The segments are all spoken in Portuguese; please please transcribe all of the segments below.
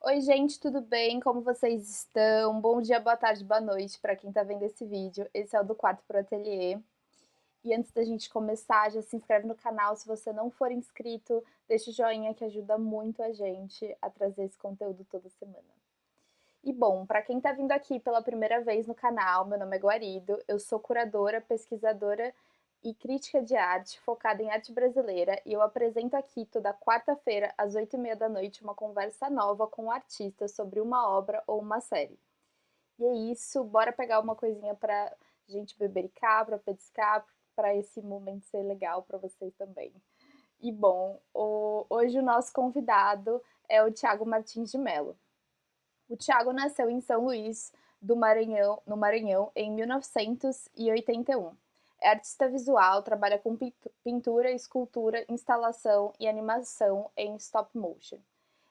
Oi, gente, tudo bem? Como vocês estão? Bom dia, boa tarde, boa noite para quem está vendo esse vídeo. Esse é o do Quarto Pro Ateliê. E antes da gente começar, já se inscreve no canal se você não for inscrito, deixa o joinha que ajuda muito a gente a trazer esse conteúdo toda semana. E bom, para quem está vindo aqui pela primeira vez no canal, meu nome é Guarido, eu sou curadora, pesquisadora e crítica de arte focada em arte brasileira e eu apresento aqui toda quarta-feira às 8h30 uma conversa nova com um artista sobre uma obra ou uma série. E é isso, bora pegar uma coisinha para gente bebericar, para petiscar, para esse momento ser legal para vocês também. E bom, hoje o nosso convidado é o Thiago Martins de Mello. O Thiago nasceu em São Luís do Maranhão, no Maranhão, em 1981. É artista visual, trabalha com pintura, escultura, instalação e animação em stop motion.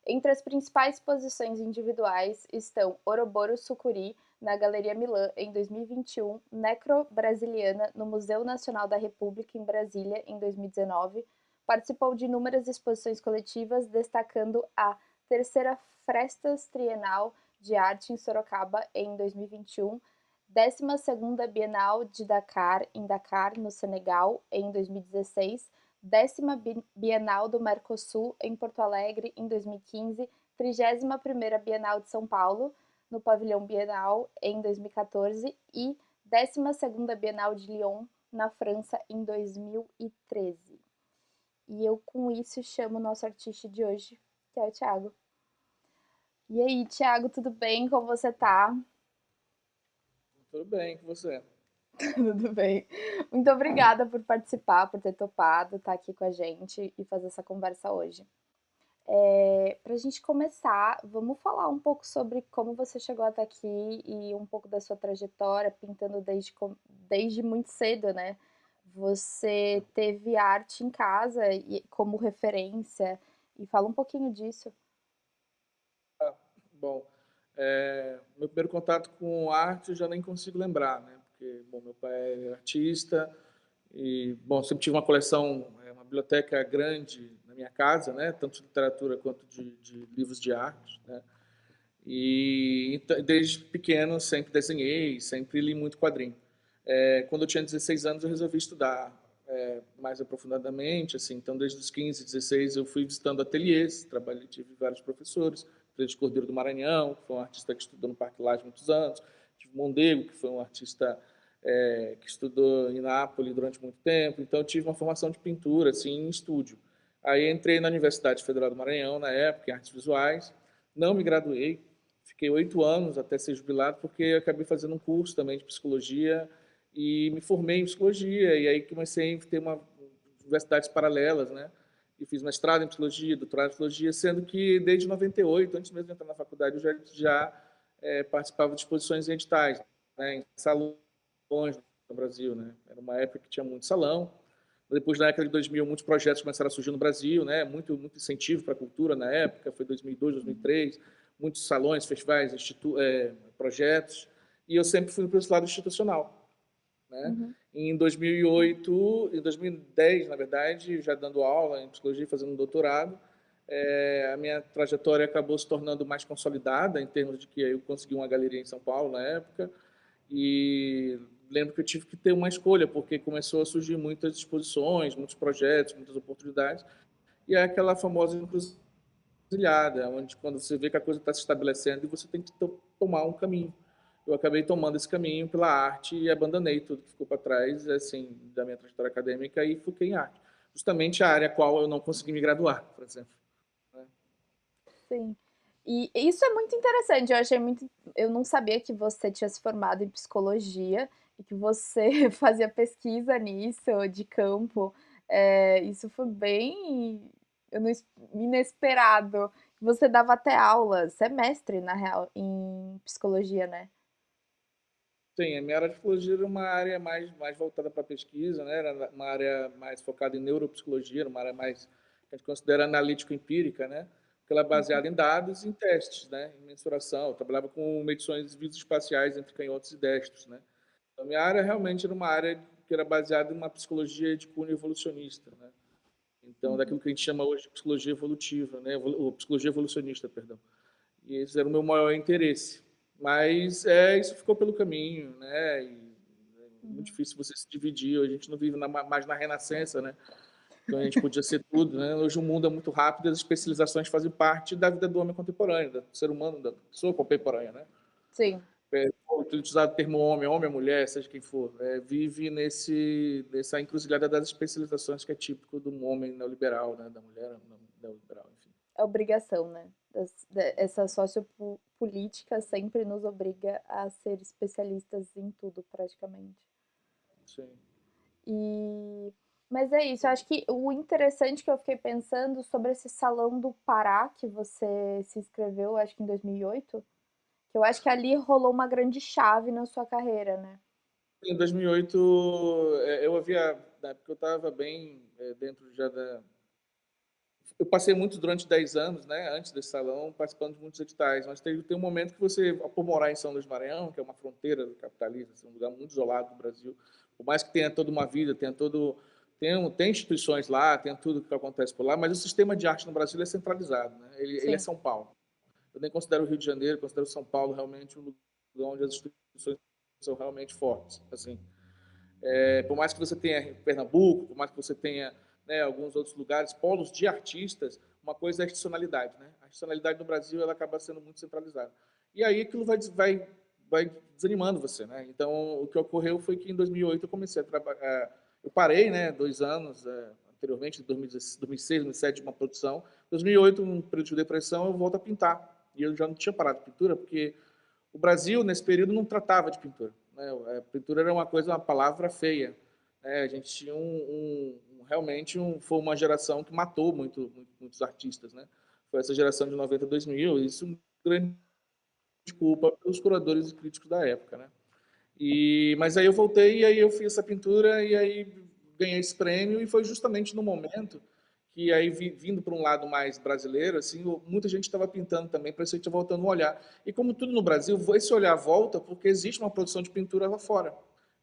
Entre as principais exposições individuais estão Ouroboro Sucuri, na Galeria Milan, em 2021, Necro Brasiliana, no Museu Nacional da República, em Brasília, em 2019. Participou de inúmeras exposições coletivas, destacando a terceira Frestas Trienal de Arte em Sorocaba, em 2021, 12ª Bienal de Dakar, em Dakar, no Senegal, em 2016, 10ª Bienal do Mercosul, em Porto Alegre, em 2015, 31ª Bienal de São Paulo, no Pavilhão Bienal, em 2014, e 12ª Bienal de Lyon, na França, em 2013. E eu, com isso, chamo o nosso artista de hoje, que é o Thiago. E aí, Thiago, tudo bem? Como você tá? Tudo bem com você. Tudo bem. Muito obrigada por participar, por ter topado, estar aqui com a gente e fazer essa conversa hoje. Para a gente começar, vamos falar um pouco sobre como você chegou até aqui e um pouco da sua trajetória, pintando desde muito cedo, né? Você teve arte em casa e, como referência, e fala um pouquinho disso. Bom, meu primeiro contato com arte eu já nem consigo lembrar, né? Porque, bom, meu pai é artista e, bom, sempre tive uma coleção, uma biblioteca grande na minha casa, né? Tanto de literatura quanto de livros de arte, né? E então, desde pequeno sempre desenhei, sempre li muito quadrinho. Quando eu tinha 16 anos eu resolvi estudar mais aprofundadamente, assim, então desde os 15, 16 eu fui visitando ateliês, trabalhei, tive vários professores, Frei Cordeiro do Maranhão, que foi um artista que estudou no Parque Lage muitos anos, tive Mondego, que foi um artista que estudou em Nápoles durante muito tempo, então eu tive uma formação de pintura, assim, em estúdio. Aí entrei na Universidade Federal do Maranhão, na época, em artes visuais, não me graduei, fiquei 8 anos até ser jubilado, porque eu acabei fazendo um curso também de psicologia e me formei em psicologia, e aí comecei a ter universidades paralelas, né? E fiz mestrado em psicologia, doutorado em psicologia, sendo que desde 98, antes mesmo de entrar na faculdade, eu já participava de exposições em editais, né? Em salões no Brasil, né? Era uma época que tinha muito salão. Depois, na década de 2000, muitos projetos começaram a surgir no Brasil, né? Muito incentivo para a cultura na época, foi 2002, 2003, muitos salões, festivais, projetos, e eu sempre fui para esse lado institucional, né? Uhum. Em 2008, em 2010, na verdade, já dando aula em psicologia, fazendo um doutorado, a minha trajetória acabou se tornando mais consolidada, em termos de que eu consegui uma galeria em São Paulo na época, e lembro que eu tive que ter uma escolha, porque começou a surgir muitas exposições, muitos projetos, muitas oportunidades, e é aquela famosa encruzilhada, onde quando você vê que a coisa está se estabelecendo e você tem que tomar um caminho. Eu acabei tomando esse caminho pela arte e abandonei tudo que ficou para trás, assim, da minha trajetória acadêmica e foquei em arte. Justamente a área a qual eu não consegui me graduar, por exemplo. Né? Sim. E isso é muito interessante. Eu achei muito. Eu não sabia que você tinha se formado em psicologia e que você fazia pesquisa nisso, de campo. Isso foi bem eu não inesperado. Você dava até aulas. Você é mestre, na real, em psicologia, né? Sim, a minha área de psicologia era uma área mais voltada para a pesquisa, né? Era uma área mais focada em neuropsicologia, uma área mais que a gente considera analítico-empírica, né? Porque ela é baseada em dados e em testes, né? Em mensuração. Eu trabalhava com medições visoespaciais entre canhotos e destros, né? Então, a minha área realmente era uma área que era baseada em uma psicologia de cunho evolucionista, né? Então, daquilo que a gente chama hoje de psicologia evolutiva, né? Ou psicologia evolucionista, perdão. E esse era o meu maior interesse. Mas isso ficou pelo caminho, né? E é muito Uhum. difícil você se dividir. A gente não vive mais na Renascença, né? Então a gente podia ser tudo, né? Hoje o mundo é muito rápido, as especializações fazem parte da vida do homem contemporâneo, do ser humano, da pessoa contemporânea, né? Sim. Utilizar o termo homem, homem, mulher, seja quem for, vive nessa encruzilhada das especializações que é típico do homem neoliberal, né? Da mulher neoliberal, enfim. É obrigação, né? Essa sociopolítica sempre nos obriga a ser especialistas em tudo, praticamente. Sim. E... Mas é isso, eu acho que o interessante que eu fiquei pensando sobre esse Salão do Pará que você se inscreveu, acho que em 2008, que eu acho que ali rolou uma grande chave na sua carreira, né? Em 2008, eu havia, na época eu estava bem dentro já da. Eu passei muito durante 10 anos, né, antes desse salão, participando de muitos editais, mas tem um momento que você, por morar em São Luís do Maranhão, que é uma fronteira do capitalismo, assim, um lugar muito isolado do Brasil, por mais que tenha toda uma vida, tem instituições lá, tem tudo que acontece por lá, mas o sistema de arte no Brasil é centralizado, né? Ele é Sim. São Paulo. Eu nem considero o Rio de Janeiro, considero São Paulo realmente um lugar onde as instituições são realmente fortes, assim. Por mais que você tenha Pernambuco, por mais que você tenha, né, alguns outros lugares, polos de artistas, uma coisa é a institucionalidade, né? A institucionalidade no Brasil ela acaba sendo muito centralizada. E aí aquilo vai desanimando você, né? Então o que ocorreu foi que em 2008 eu comecei a trabalhar, eu parei, né, 2 anos anteriormente, em 2006, 2007, uma produção. Em 2008, um período de depressão, eu volto a pintar. E eu já não tinha parado de pintura porque o Brasil, nesse período, não tratava de pintura. Né? A pintura era uma coisa, uma palavra feia. Né? A gente tinha realmente foi uma geração que matou muitos artistas. Né? Foi essa geração de 90 2000, e isso é uma grande culpa pelos curadores e críticos da época. Né? Mas aí eu voltei, e aí eu fiz essa pintura, e aí ganhei esse prêmio, e foi justamente no momento que aí vindo para um lado mais brasileiro, assim, muita gente estava pintando também, para isso a gente voltando a olhar. E como tudo no Brasil, esse olhar volta porque existe uma produção de pintura lá fora.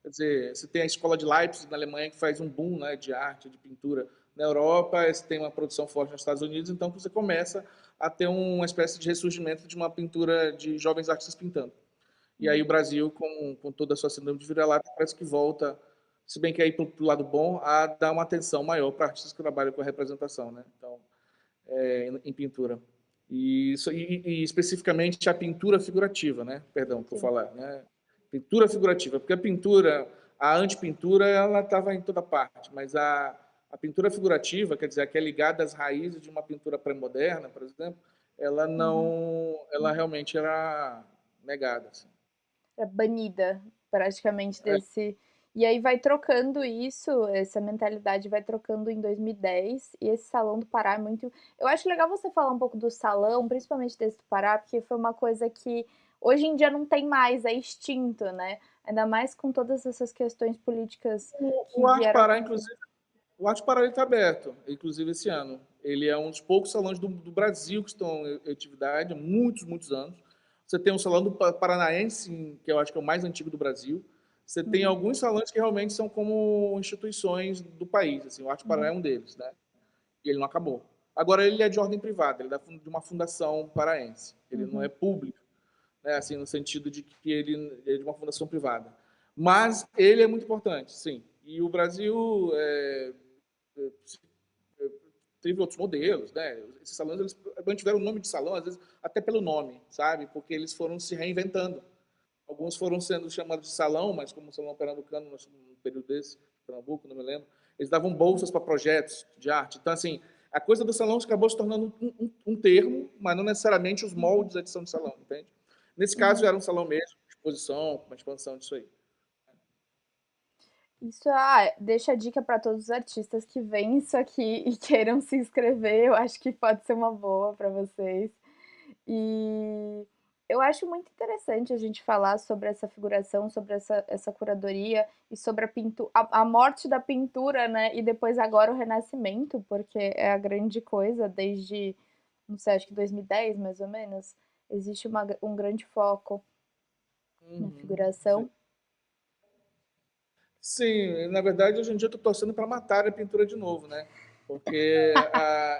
Quer dizer, você tem a escola de Leipzig na Alemanha que faz um boom, né, de arte, de pintura. Na Europa, você tem uma produção forte nos Estados Unidos, então você começa a ter uma espécie de ressurgimento de uma pintura de jovens artistas pintando. E aí o Uhum. Brasil, com toda a sua síndrome de vira-lata, parece que volta, se bem que aí para o lado bom, a dar uma atenção maior para artistas que trabalham com a representação, né? Então, em pintura. E especificamente a pintura figurativa, né? Perdão por Sim. falar, né? Pintura figurativa, porque a pintura, a antipintura, ela estava em toda parte, mas a pintura figurativa, quer dizer, a que é ligada às raízes de uma pintura pré-moderna, por exemplo, ela Uhum. não, ela realmente era negada. Assim. É banida praticamente desse. E aí vai trocando isso, essa mentalidade vai trocando em 2010, e esse Salão do Pará é muito. Eu acho legal você falar um pouco do salão, principalmente desse do Pará, porque foi uma coisa que hoje em dia não tem mais, é extinto, né? Ainda mais com todas essas questões políticas que O Arte vieram Pará, acontecendo. inclusive, o Arte Pará está aberto, inclusive esse ano. Ele é um dos poucos salões do Brasil que estão em atividade há muitos anos. Você tem o Salão do Paranaense, que eu acho que é o mais antigo do Brasil. Você tem Uhum, alguns salões que realmente são como instituições do país. Assim, o Arte Pará é uhum, um deles, né? E ele não acabou. Agora, ele é de ordem privada, ele é de uma fundação paraense. Ele não é uhum. público, né? Assim, no sentido de que ele é de uma fundação privada. Mas ele é muito importante, sim. E o Brasil teve outros modelos, né? Esses salões eles mantiveram o nome de salão, às vezes até pelo nome, sabe? Porque eles foram se reinventando. Alguns foram sendo chamados de salão, mas como o Salão Pernambucano, num período desse, Pernambuco, não me lembro, eles davam bolsas para projetos de arte. Então, assim, a coisa do salão acabou se tornando um termo, mas não necessariamente os moldes da edição de salão, entende? Nesse caso, Uhum. era um salão mesmo, exposição, uma expansão disso aí. Isso, deixa a dica para todos os artistas que veem isso aqui e queiram se inscrever. Eu acho que pode ser uma boa para vocês. E eu acho muito interessante a gente falar sobre essa figuração, sobre essa curadoria e sobre a morte da pintura, né? E depois agora o renascimento, porque é a grande coisa desde, não sei, acho que 2010 mais ou menos, existe um grande foco na Uhum, sim. figuração. Sim, na verdade, hoje em dia eu estou torcendo para matar a pintura de novo, né? Porque,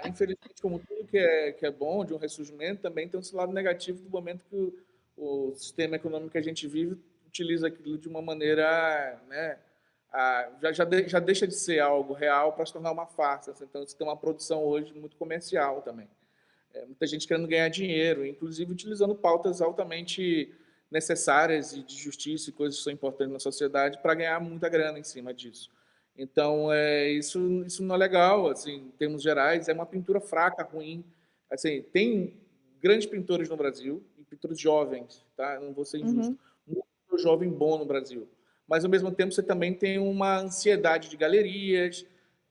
infelizmente, como tudo que é bom, de um ressurgimento, também tem um lado negativo do momento que o sistema econômico que a gente vive utiliza aquilo de uma maneira, né, já deixa de ser algo real para se tornar uma farsa. Então, você tem uma produção hoje muito comercial também. Muita gente querendo ganhar dinheiro, inclusive utilizando pautas altamente necessárias e de justiça e coisas que são importantes na sociedade para ganhar muita grana em cima disso. Então, isso não é legal, assim, em termos gerais, é uma pintura fraca, ruim. Assim, tem grandes pintores no Brasil, e pintores jovens, tá? Não vou ser injusto. Uhum. Muito jovem bom no Brasil. Mas, ao mesmo tempo, você também tem uma ansiedade de galerias,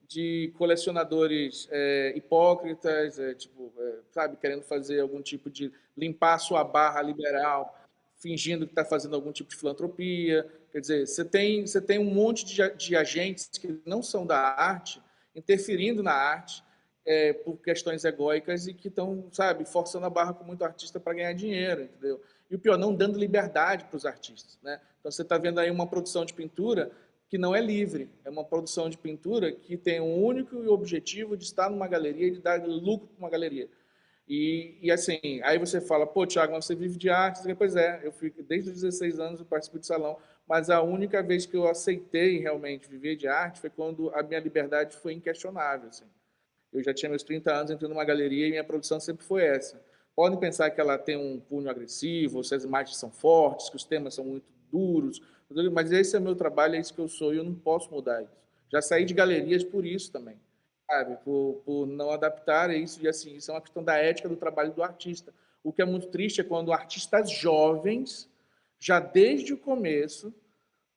de colecionadores hipócritas, tipo, sabe, querendo fazer algum tipo de limpar a sua barra liberal, fingindo que está fazendo algum tipo de filantropia. Quer dizer, você tem um monte de agentes que não são da arte interferindo na arte por questões egóicas e que estão, sabe, forçando a barra com muito artista para ganhar dinheiro, entendeu? E o pior, não dando liberdade para os artistas, né? Então você está vendo aí uma produção de pintura que não é livre, é uma produção de pintura que tem um único objetivo de estar numa galeria e de dar lucro para uma galeria. E assim, aí você fala, pô, Thiago, mas você vive de arte? Pois é, eu fico, desde os 16 anos eu participo de salão, mas a única vez que eu aceitei realmente viver de arte foi quando a minha liberdade foi inquestionável. Assim. Eu já tinha meus 30 anos, entrei numa galeria e minha produção sempre foi essa. Podem pensar que ela tem um punho agressivo, se as imagens são fortes, que os temas são muito duros, mas esse é o meu trabalho, é isso que eu sou e eu não posso mudar isso. Já saí de galerias por isso também, sabe? Por não adaptar isso e assim, isso é uma questão da ética do trabalho do artista. O que é muito triste é quando artistas jovens, já desde o começo,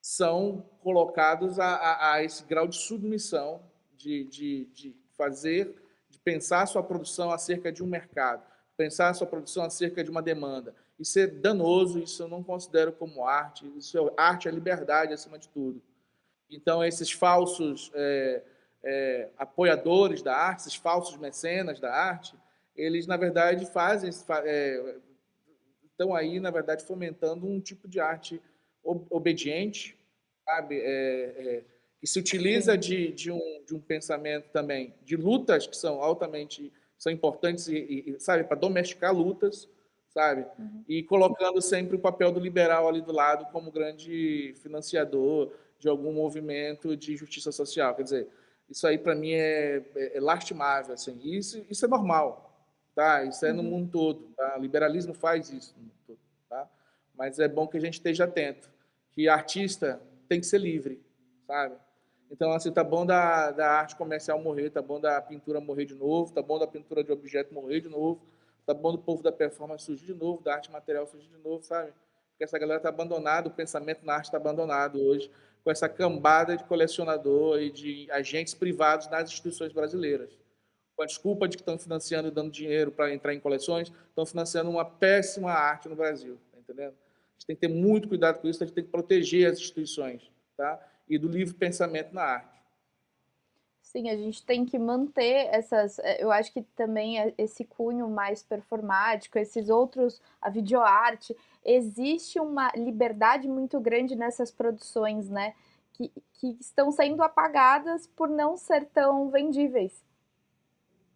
são colocados a esse grau de submissão, de fazer, de pensar a sua produção acerca de um mercado, pensar a sua produção acerca de uma demanda. Isso é danoso, isso eu não considero como arte, isso é arte, é liberdade acima de tudo. Então, esses falsos apoiadores da arte, esses falsos mecenas da arte, eles, na verdade, estão aí, na verdade, fomentando um tipo de arte obediente, sabe? Que se utiliza Sim. de um pensamento também, de lutas que são altamente são importantes, sabe, para domesticar lutas, sabe? Uhum. E colocando sempre o papel do liberal ali do lado como grande financiador de algum movimento de justiça social. Quer dizer, isso aí para mim é lastimável. Assim. Isso é normal, tá? Isso é no Uhum. mundo todo. Tá? O liberalismo faz isso no mundo todo. Tá? Mas é bom que a gente esteja atento, que artista tem que ser livre, sabe? Então, assim, tá bom da arte comercial morrer, tá bom da pintura morrer de novo, tá bom da pintura de objeto morrer de novo, tá bom do povo da performance surgir de novo, da arte material surgir de novo, sabe? Porque essa galera tá abandonada, o pensamento na arte está abandonado hoje, com essa cambada de colecionador e de agentes privados nas instituições brasileiras. Com a desculpa de que estão financiando e dando dinheiro para entrar em coleções, estão financiando uma péssima arte no Brasil, tá entendendo? A gente tem que ter muito cuidado com isso, a gente tem que proteger as instituições, tá? E do livre pensamento na arte. Sim, a gente tem que manter essas. Eu acho que também esse cunho mais performático, esses outros, a videoarte, existe uma liberdade muito grande nessas produções, né? Que estão sendo apagadas por não ser tão vendíveis.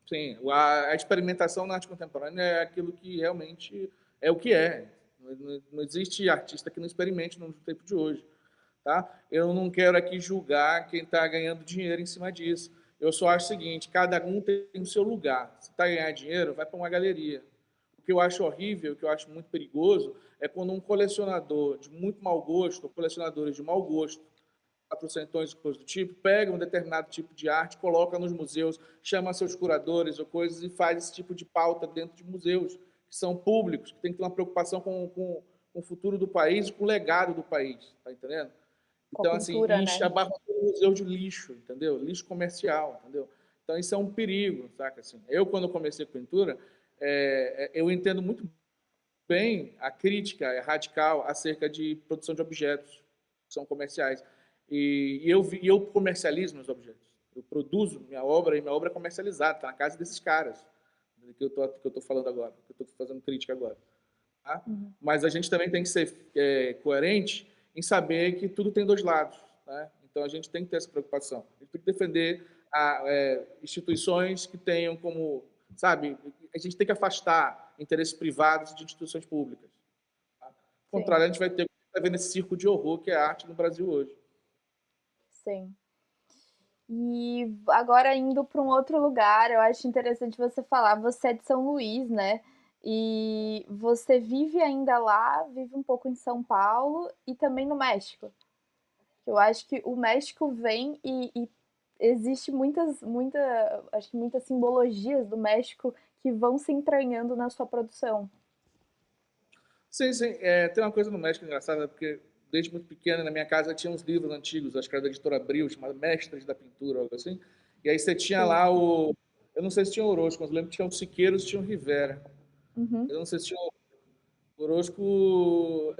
Sim, a experimentação na arte contemporânea é aquilo que realmente é o que é. Não existe artista que não experimente no tempo de hoje. Tá? Eu não quero aqui julgar quem está ganhando dinheiro em cima disso. Eu só acho o seguinte: cada um tem o seu lugar. Se está ganhando dinheiro, vai para uma galeria. O que eu acho horrível, o que eu acho muito perigoso, é quando um colecionador de muito mau gosto, ou colecionadores de mau gosto, patrocentões e coisas do tipo, pega um determinado tipo de arte, coloca nos museus, chama seus curadores ou coisas e faz esse tipo de pauta dentro de museus, que são públicos, que tem que ter uma preocupação com o futuro do país e com o legado do país, tá entendendo? Com a Então, assim, cultura, e né? abarra o museu de lixo, entendeu? Lixo comercial, entendeu? Então, isso é um perigo, saca? Assim, eu, quando comecei a pintura, eu entendo muito bem a crítica radical acerca de produção de objetos que são comerciais. E eu comercializo meus objetos. Eu produzo minha obra e minha obra é comercializada, está na casa desses caras que eu tô falando agora, que eu estou fazendo crítica agora. Tá? Uhum. Mas a gente também tem que ser coerente em saber que tudo tem dois lados. Né? Então a gente tem que ter essa preocupação. A gente tem que defender instituições que tenham como, sabe, a gente tem que afastar interesses privados de instituições públicas. Tá? Ao sim, contrário, a gente vai ter tá vendo esse circo de horror que é a arte no Brasil hoje. sim. E agora indo para um outro lugar, eu acho interessante você falar, você é de São Luís, né? E você vive ainda lá, vive um pouco em São Paulo e também no México. Eu acho que o México vem e existe acho que muitas simbologias do México que vão se entranhando na sua produção. Sim, sim. Tem uma coisa no México engraçada, porque desde muito pequeno na minha casa tinha uns livros antigos, acho que era da editora Abril, chamado Mestres da Pintura, algo assim. E aí você tinha Sim. lá o. Eu não sei se tinha Orozco, mas eu lembro que tinha o Siqueiros e tinha o Rivera. Uhum, Eu não sei se tinha o Orozco,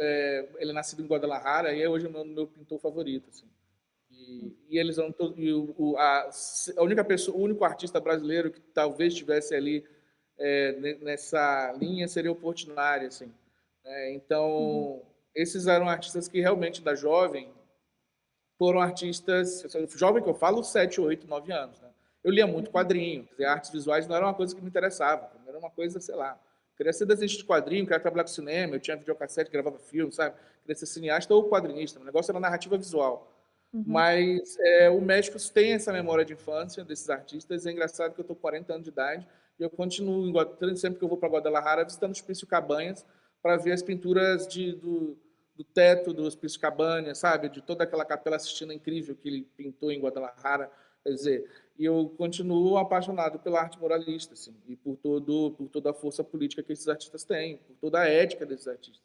ele é nascido em Guadalajara e é hoje o meu pintor favorito. Assim. E eles eram todos. E a única pessoa, o único artista brasileiro que talvez estivesse ali nessa linha seria o Portinari, assim. uhum, Então, esses eram artistas que realmente, da jovem, foram artistas, jovem que eu falo, 7, 8, 9 anos. Né? Eu lia muito uhum. quadrinho, quer dizer, artes visuais não era uma coisa que me interessava, era uma coisa, sei lá, eu queria ser desenhista de quadrinho, queria trabalhar com cinema, eu tinha videocassete, gravava filme, sabe? Queria ser cineasta ou quadrinista, o negócio era narrativa visual. Uhum. Mas o México tem essa memória de infância desses artistas, é engraçado que eu estou com 40 anos de idade e eu continuo, sempre que eu vou para Guadalajara, visitando os Hospício Cabanhas para ver as pinturas do teto do Hospício Cabanhas, sabe? De toda aquela capela Sistina incrível que ele pintou em Guadalajara. Quer dizer, e eu continuo apaixonado pela arte moralista, assim, e por toda a força política que esses artistas têm, por toda a ética desses artistas.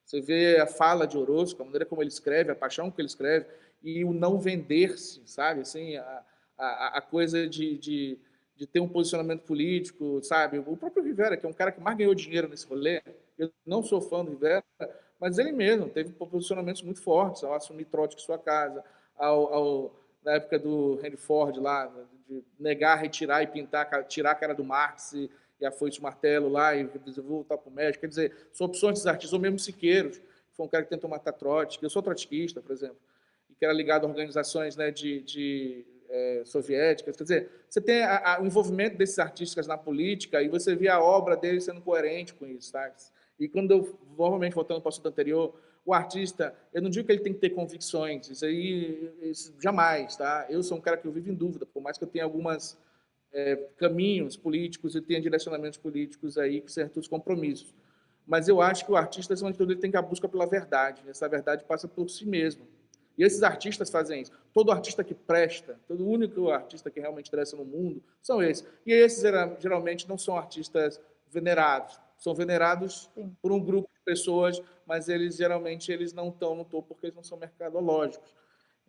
Você vê a fala de Orozco, a maneira como ele escreve, a paixão que ele escreve, e o não vender-se, sabe? Assim, a coisa de ter um posicionamento político, sabe? O próprio Rivera, que é um cara que mais ganhou dinheiro nesse rolê, eu não sou fã do Rivera, mas ele mesmo teve posicionamentos muito fortes ao assumir trote em sua casa, na época do Henry Ford lá, de negar, retirar e pintar, tirar a cara do Marx e a foice martelo lá e dizer, vou voltar para o México. Quer dizer, são opções dos artistas, ou mesmo Siqueiros, que foi um cara que tentou matar trote, eu sou trotskista, por exemplo, e que era ligado a organizações, né, soviéticas. Quer dizer, você tem o envolvimento desses artistas na política e você vê a obra deles sendo coerente com isso, tá? E quando eu, novamente, voltando para o assunto anterior, o artista, eu não digo que ele tem que ter convicções, isso jamais, tá? Eu sou um cara que eu vivo em dúvida, por mais que eu tenha algumas caminhos políticos e tenha direcionamentos políticos aí, com certos compromissos. Mas eu acho que o artista, acima de tudo, ele tem que ir à busca pela verdade. Essa verdade passa por si mesmo. E esses artistas fazem isso. Todo artista que presta, todo único artista que realmente interessa no mundo, são esses. E esses geralmente não são artistas venerados. São venerados Sim. por um grupo de pessoas, mas eles geralmente eles não estão no topo porque eles não são mercadológicos.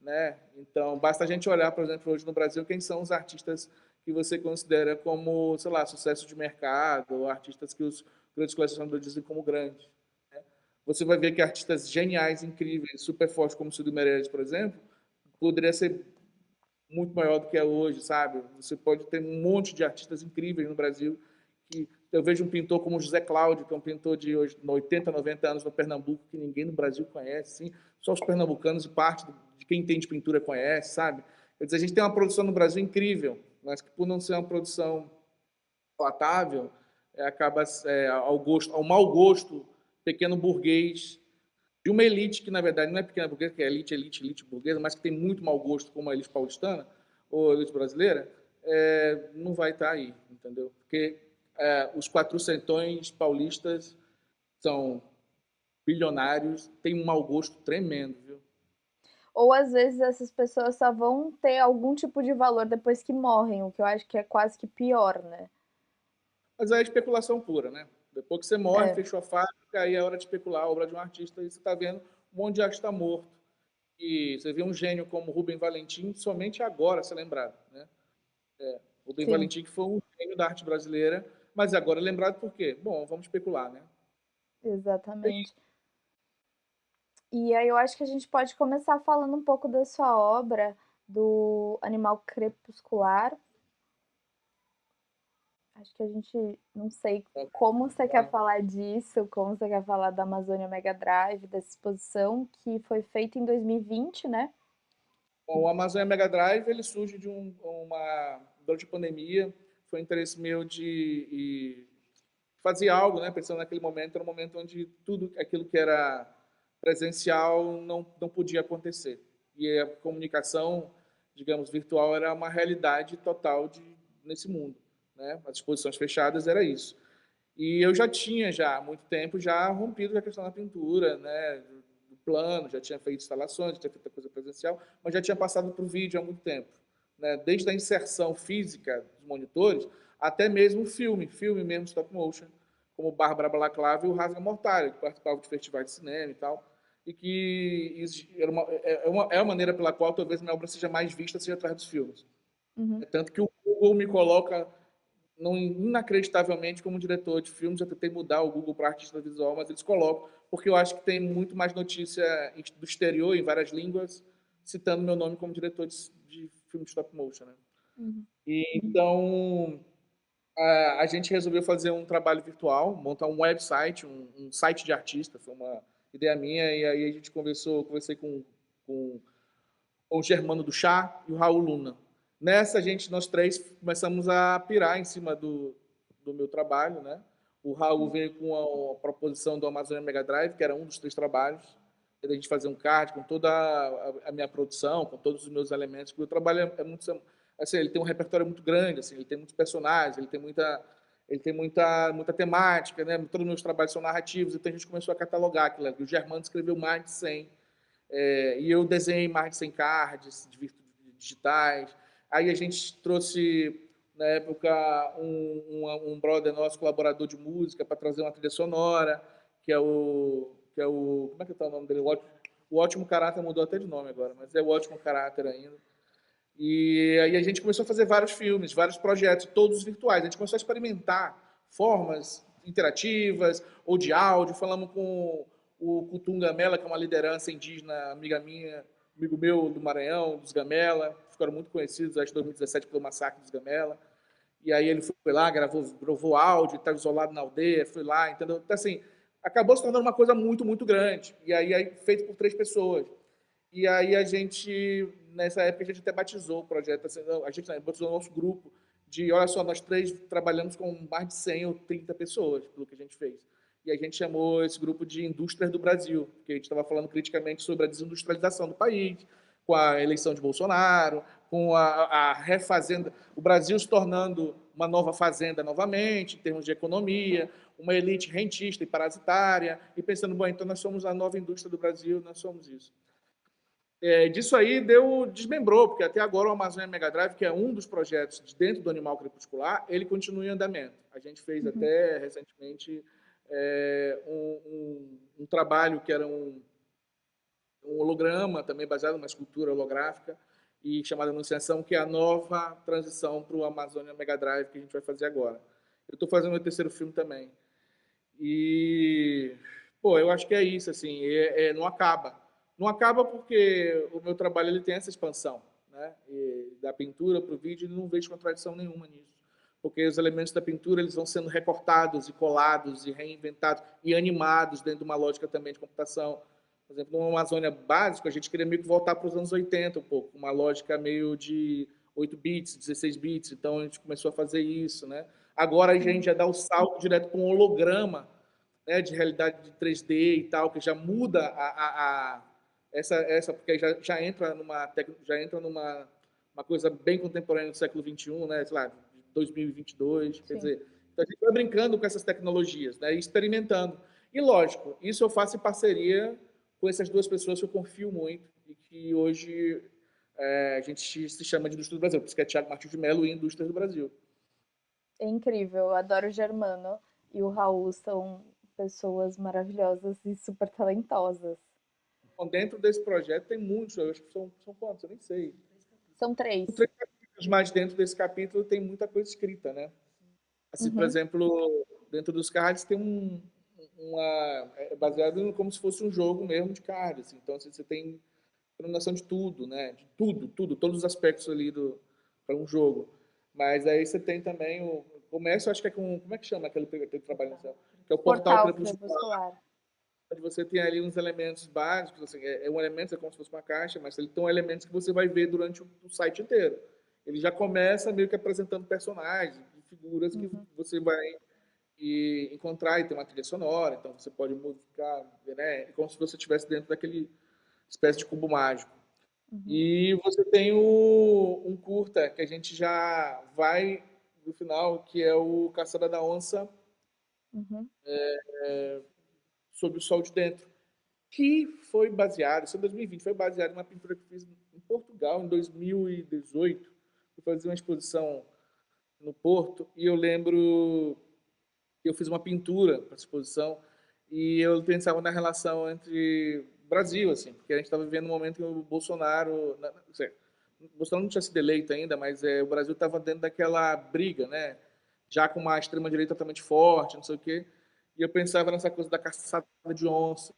Né? Então, basta a gente olhar, por exemplo, hoje no Brasil, quem são os artistas que você considera como, sei lá, sucesso de mercado, ou artistas que os grandes colecionadores dizem como grandes. Né? Você vai ver que artistas geniais, incríveis, super fortes, como o Cid Meirelles, por exemplo, poderia ser muito maior do que é hoje, sabe? Você pode ter um monte de artistas incríveis no Brasil que eu vejo um pintor como José Cláudio, que é um pintor de hoje, 80, 90 anos no Pernambuco, que ninguém no Brasil conhece, sim, só os pernambucanos e parte de quem entende pintura conhece, sabe? Quer dizer, a gente tem uma produção no Brasil incrível, mas que por não ser uma produção palatável, acaba ao mau gosto pequeno burguês de uma elite que, na verdade, não é pequena burguesa, que é elite burguesa, mas que tem muito mau gosto, como a elite paulistana ou a elite brasileira, não vai estar aí, entendeu? Porque os quatrocentões paulistas são bilionários, têm um mau gosto tremendo, viu? Ou às vezes essas pessoas só vão ter algum tipo de valor depois que morrem, o que eu acho que é quase que pior, né? Mas é especulação pura, né? Depois que você morre, É, fechou a fábrica, aí é hora de especular a obra de um artista e você está vendo um monte de artista morto. E você vê um gênio como Rubem Valentim somente agora ser lembrado, né? Rubem sim, Valentim que foi um gênio da arte brasileira, mas agora é lembrado por quê? Bom, vamos especular, né? exatamente. E aí eu acho que a gente pode começar falando um pouco da sua obra, do Animal Crepuscular. Acho que a gente, não sei como você quer falar disso, como você quer falar da Amazônia Mega Drive, dessa exposição que foi feita em 2020, né? Bom, o Amazônia Mega Drive ele surge de durante a pandemia, foi um interesse meu de fazer algo, né? Pensando naquele momento, era um momento onde tudo aquilo que era presencial não podia acontecer. E a comunicação, digamos, virtual era uma realidade total nesse mundo, né? As exposições fechadas era isso. E eu já tinha já há muito tempo já rompido a questão da pintura, né? Do plano, já tinha feito instalações, já tinha feito coisa presencial, mas já tinha passado para o vídeo há muito tempo, né? Desde a inserção física dos monitores até mesmo filme mesmo stop motion, como Bárbara Balaclava e o Rasga Mortalha, que participavam de festivais de cinema e tal, e que é uma maneira pela qual talvez a minha obra seja mais vista, seja atrás dos filmes. Uhum. É tanto que o Google me coloca inacreditavelmente como diretor de filmes. Já tentei mudar o Google para artista visual, mas eles colocam, porque eu acho que tem muito mais notícia do exterior, em várias línguas, citando meu nome como diretor de filme de stop motion. Né? Uhum. E, então, a gente resolveu fazer um trabalho virtual, montar um website, um site de artista, foi uma ideia minha, e aí a gente conversei com o Germano do Chá e o Raul Luna. Nessa, nós três começamos a pirar em cima do meu trabalho, né? O Raul veio com a proposição do Amazônia Mega Drive, que era um dos 3 trabalhos, a gente fazer um card com toda a minha produção, com todos os meus elementos, porque o trabalho é muito, assim, ele tem um repertório muito grande, assim, ele tem muitos personagens, ele tem muita temática, né? Todos os meus trabalhos são narrativos, então a gente começou a catalogar aquilo. O Germano escreveu mais de 100, e eu desenhei mais de 100 cards digitais. Aí a gente trouxe, na época, um brother nosso, colaborador de música, para trazer uma trilha sonora, como é que tá o nome dele? O Ótimo Caráter mudou até de nome agora, mas é o Ótimo Caráter ainda. E aí a gente começou a fazer vários filmes, vários projetos, todos virtuais. A gente começou a experimentar formas interativas ou de áudio. Falamos com o Kutum Gamela, que é uma liderança indígena, amigo meu do Maranhão, dos Gamela, ficaram muito conhecidos, acho, em 2017, pelo massacre dos Gamela. E aí ele foi lá, gravou áudio, estava isolado na aldeia, foi lá, entendeu? Então, assim, acabou se tornando uma coisa muito, muito grande. E aí feito por 3 pessoas. E aí nessa época, a gente até batizou o projeto, assim, a gente batizou o nosso grupo de, olha só, nós 3 trabalhamos com mais de 100 ou 30 pessoas, pelo que a gente fez. E a gente chamou esse grupo de Indústrias do Brasil, porque a gente estava falando criticamente sobre a desindustrialização do país, com a eleição de Bolsonaro, com a refazenda, o Brasil se tornando uma nova fazenda novamente, em termos de economia, uma elite rentista e parasitária, e pensando, bom, então nós somos a nova indústria do Brasil, nós somos isso. Disso aí desmembrou, porque até agora o Amazônia Mega Drive, que é um dos projetos de dentro do Animal Crepuscular, ele continua em andamento. A gente fez até recentemente um trabalho que era um holograma, também baseado numa escultura holográfica, e chamada Anunciação, que é a nova transição para o Amazônia Mega Drive que a gente vai fazer agora. Eu estou fazendo o meu 3º filme também. E, pô, eu acho que é isso, assim, não acaba. Não acaba porque o meu trabalho ele tem essa expansão, né? E da pintura para o vídeo, e não vejo contradição nenhuma nisso. Porque os elementos da pintura eles vão sendo recortados e colados e reinventados e animados dentro de uma lógica também de computação. Por exemplo, no Amazônia básico, a gente queria meio que voltar para os anos 80 um pouco, uma lógica meio de 8 bits, 16 bits, então a gente começou a fazer isso, né? Agora a gente já dá o salto direto para um holograma, né, de realidade de 3D e tal, que já muda essa porque já entra numa uma coisa bem contemporânea do século XXI, né, sei lá, de 2022, quer Sim. dizer, então a gente vai brincando com essas tecnologias, né, e experimentando. E lógico, isso eu faço em parceria com essas 2 pessoas que eu confio muito e que hoje a gente se chama de Indústria do Brasil, por isso que é Thiago Martins de Mello e Indústria do Brasil. É incrível, eu adoro o Germano e o Raul, são pessoas maravilhosas e super talentosas. Então, dentro desse projeto tem muitos, eu acho que são quantos? Eu nem sei. São 3. São 3 capítulos, mas dentro desse capítulo tem muita coisa escrita, né? Assim, por Uhum. exemplo, dentro dos cards tem é baseado como se fosse um jogo mesmo de cards. Então, assim, você tem noção de tudo, né? De tudo, todos os aspectos ali para um jogo. Mas aí você tem também começa, acho que é como é que chama aquele trabalho inicial? Que é o Portal Portal Crepuscular. Crepuscular. onde você tem ali uns elementos básicos, assim, um elemento, é como se fosse uma caixa, mas ele tem elementos que você vai ver durante o site inteiro. Ele já começa meio que apresentando personagens, figuras que Uhum, você vai encontrar, e tem uma trilha sonora, então você pode modificar, né? É como se você estivesse dentro daquele espécie de cubo mágico. uhum, E você tem um curta que a gente já vai no final, que é o Caçada da Onça uhum, sob o Sol de Dentro, que foi baseado, isso é 2020, foi baseado numa pintura que eu fiz em Portugal em 2018. Eu fazia uma exposição no Porto e eu lembro que eu fiz uma pintura para a exposição e eu pensava na relação entre Brasil, assim, porque a gente estava vivendo um momento que o Bolsonaro, o Bolsonaro não tinha sido eleito ainda, mas o Brasil estava dentro daquela briga, né? Já com uma extrema direita totalmente forte, não sei o quê. E eu pensava nessa coisa da caçada de onça,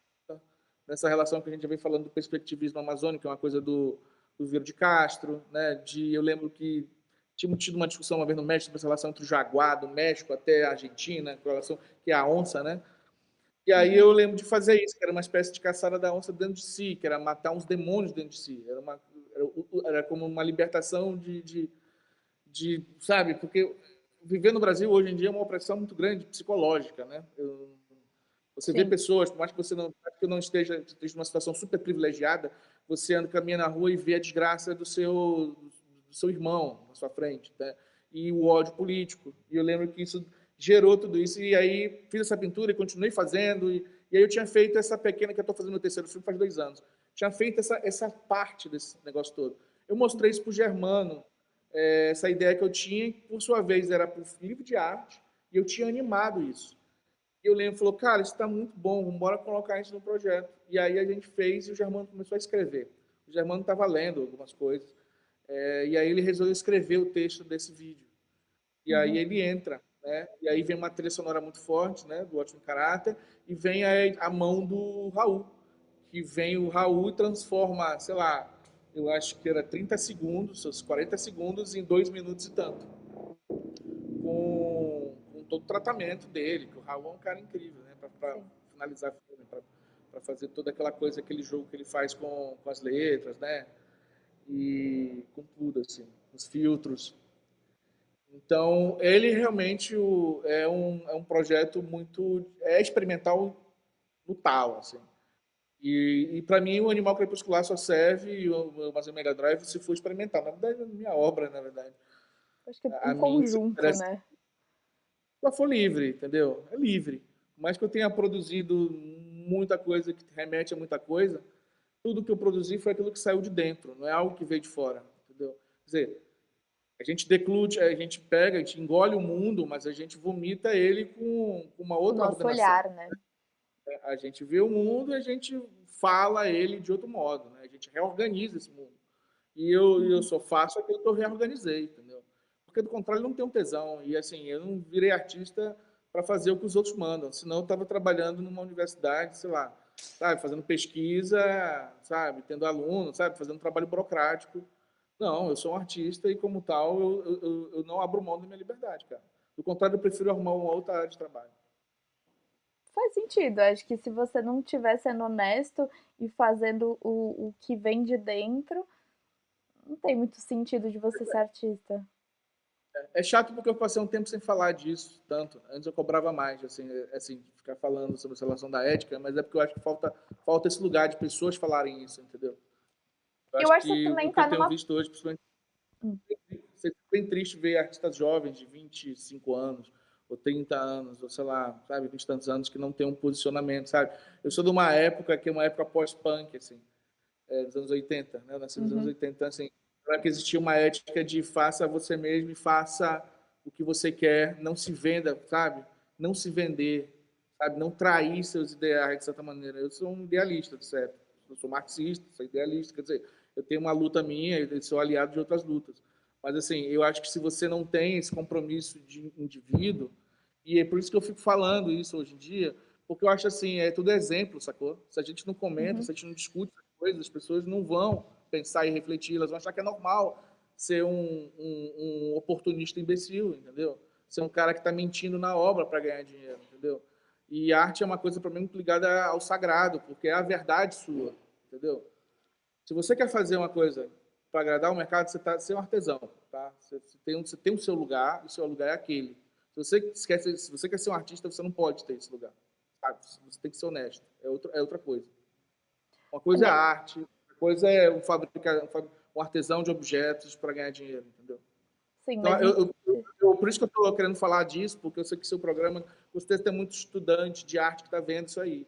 nessa relação que a gente já vem falando do perspectivismo amazônico, que é uma coisa do Vieira de Castro, né? Eu lembro que tinha tido uma discussão uma vez no México sobre essa relação entre o jaguar do México até a Argentina, com relação que é a onça, né? E aí uhum. eu lembro de fazer isso, que era uma espécie de caçada da onça dentro de si, que era matar uns demônios dentro de si. Era como uma libertação sabe? Porque viver no Brasil hoje em dia é uma opressão muito grande psicológica, né? Você vê Sim. pessoas, por mais que você não, que não esteja numa situação super privilegiada, você anda, caminha na rua e vê a desgraça do seu irmão na sua frente, né? E o ódio político. E eu lembro que isso gerou tudo isso. E aí fiz essa pintura e continuei fazendo. E aí eu tinha feito essa pequena, que eu estou fazendo meu terceiro filme faz 2 anos. Tinha feito essa parte desse negócio todo. Eu mostrei isso para o Germano, essa ideia que eu tinha, que por sua vez era para o livro de arte, e eu tinha animado isso. E eu lembro, falou, cara, isso está muito bom, vamos embora colocar isso no projeto. E aí a gente fez e o Germano começou a escrever. O Germano estava lendo algumas coisas, e aí ele resolveu escrever o texto desse vídeo. E aí Uhum. ele entra, né? E aí vem uma trilha sonora muito forte, né? Do Ótimo Caráter, e vem a mão do Raul, que vem o Raul e transforma, sei lá, eu acho que era 30 segundos, seus 40 segundos em 2 minutos e tanto com todo o tratamento dele, que o Raul é um cara incrível, né? Para Sim. finalizar o filme, para fazer toda aquela coisa, aquele jogo que ele faz com as letras, né? E com tudo, assim, os filtros. Então, ele realmente é um projeto muito experimental no tal, assim. E para mim, o Animal Crepuscular só serve, e o Maze Mega Drive, se for experimental. Na verdade, é a minha obra, na verdade. Acho que é um A mim, se conjunto, parece né? ela for livre, entendeu? É livre. Mas que eu tenha produzido muita coisa que remete a muita coisa, tudo que eu produzi foi aquilo que saiu de dentro, não é algo que veio de fora, entendeu? Quer dizer, a gente declute, a gente pega, a gente engole o mundo, mas a gente vomita ele com uma Com o outra nosso ordenação. olhar, né? A gente vê o mundo e a gente fala ele de outro modo, né? A gente reorganiza esse mundo. E eu Uhum. só faço aquilo que eu reorganizei, entendeu? Porque do contrário, eu não tenho tesão. E assim, eu não virei artista para fazer o que os outros mandam. Senão eu estava trabalhando numa universidade, sei lá, sabe, fazendo pesquisa, sabe, tendo aluno, sabe, fazendo trabalho burocrático. Não, eu sou um artista e como tal eu não abro mão da minha liberdade, cara. Do contrário, eu prefiro arrumar uma outra área de trabalho. Faz sentido. Acho que se você não estiver sendo honesto e fazendo o que vem de dentro, não tem muito sentido de você ser artista. É chato porque eu passei um tempo sem falar disso tanto. Antes eu cobrava mais, assim, de ficar falando sobre essa relação da ética, mas é porque eu acho que falta esse lugar de pessoas falarem isso, entendeu? Eu Eu acho acho que você que o também que eu tá tenho numa. visto hoje, principalmente, Hum. é bem triste ver artistas jovens de 25 anos, ou 30 anos, ou sei lá, sabe, 20 e tantos anos, que não tem um posicionamento, sabe? Eu sou de uma época que é uma época pós-punk, assim, dos anos 80, né? Eu nasci nos anos Uhum. 80, então, assim, para que existia uma ética de faça você mesmo e faça o que você quer, não se venda, sabe? Não se vender, sabe? Não trair seus ideais de certa maneira. Eu sou um idealista, certo? Eu sou marxista, sou idealista, quer dizer, eu tenho uma luta minha e sou aliado de outras lutas. Mas, assim, eu acho que se você não tem esse compromisso de indivíduo, e é por isso que eu fico falando isso hoje em dia, porque eu acho assim, é tudo exemplo, sacou? Se a gente não comenta, Uhum. se a gente não discute as coisas, as pessoas não vão pensar e refletir, elas vão achar que é normal ser um oportunista imbecil, entendeu? Ser um cara que está mentindo na obra para ganhar dinheiro, entendeu? E arte é uma coisa, para mim, muito ligada ao sagrado, porque é a verdade sua, entendeu? Se você quer fazer uma coisa para agradar o mercado, você é um artesão, tá? Você tem o seu lugar, e o seu lugar é aquele. Se você quer ser um artista, você não pode ter esse lugar, sabe? Você tem que ser honesto. É outra coisa. Uma coisa é a Olha, arte, outra coisa é um artesão de objetos para ganhar dinheiro, entendeu? sim, Então, mas por isso que eu estou querendo falar disso, porque eu sei que seu programa, você tem muito estudante de arte que está vendo isso aí.